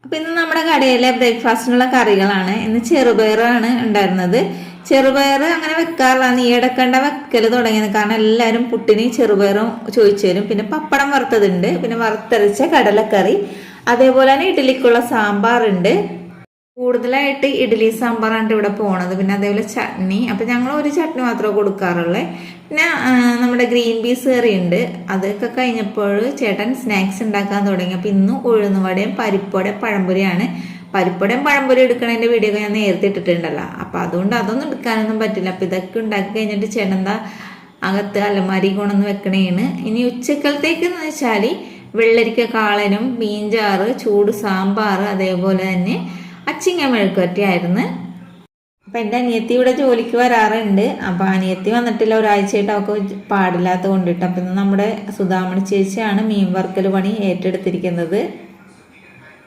അപ്പൊ ഇന്ന് നമ്മുടെ കടയിലെ ബ്രേക്ക്ഫാസ്റ്റിനുള്ള കറികളാണ്. ഇന്ന് ചെറുപയറാണ് ഉണ്ടായിരുന്നത്. ചെറുപയർ അങ്ങനെ വെക്കാറില്ല, ഈ ഇടക്കണ്ട വെക്കല് തുടങ്ങിയത്. കാരണം എല്ലാവരും പുട്ടിന് ചെറുപയറും ചോദിച്ചു തരും. പിന്നെ പപ്പടം വറുത്തതുണ്ട്, പിന്നെ വറുത്തരച്ച കടലക്കറി, അതേപോലെ തന്നെ ഇഡ്ഡലിക്കുള്ള സാമ്പാറുണ്ട്. കൂടുതലായിട്ട് ഇഡ്ഡലി സാമ്പാറാണ് ഇവിടെ പോണത്. പിന്നെ അതേപോലെ ചട്നി. അപ്പൊ ഞങ്ങൾ ഒരു ചട്നി മാത്രമേ കൊടുക്കാറുള്ളേ. പിന്നെ നമ്മുടെ ഗ്രീൻ പീസ് കറി ഉണ്ട്. അതൊക്കെ കഴിഞ്ഞപ്പോൾ ചേട്ടൻ സ്നാക്സ് ഉണ്ടാക്കാൻ തുടങ്ങി. അപ്പൊ ഇന്ന് ഉഴുന്നുവടയും പരിപ്പുവടയും പഴംപൊരിയാണ്. പരിപ്പുവടയും പഴംപൊരി എടുക്കണതിന്റെ വീഡിയോ ഒക്കെ ഞാൻ നേരത്തെ ഇട്ടിട്ടുണ്ടല്ലോ. അപ്പൊ അതുകൊണ്ട് അതൊന്നും എടുക്കാനൊന്നും പറ്റില്ല. അപ്പൊ ഇതൊക്കെ ഉണ്ടാക്കി കഴിഞ്ഞിട്ട് ചേട്ടൻ എന്താ അകത്ത് അലമാരി കൊണ്ടൊന്ന് വെക്കണേണ്. ഇനി ഉച്ചക്കലത്തേക്ക് എന്ന് വെച്ചാല് വെള്ളരിക്ക കാളനും മീൻചാറ്, ചൂട് സാമ്പാർ, അതേപോലെ തന്നെ അച്ചിങ്ങ മെഴുക്കുവരട്ടിയായിരുന്നു. അപ്പൊ എൻ്റെ അനിയത്തി ഇവിടെ ജോലിക്ക് വരാറുണ്ട്. അപ്പൊ അനിയത്തി വന്നിട്ടില്ല, ഒരാഴ്ചയായിട്ട് അവൾക്ക് പാടില്ലാത്ത കൊണ്ടിട്ട്. അപ്പൊ ഇന്ന് നമ്മുടെ സുധാമണി ചേച്ചിയാണ് മീൻ വറുക്കൽ പണി ഏറ്റെടുത്തിരിക്കുന്നത്.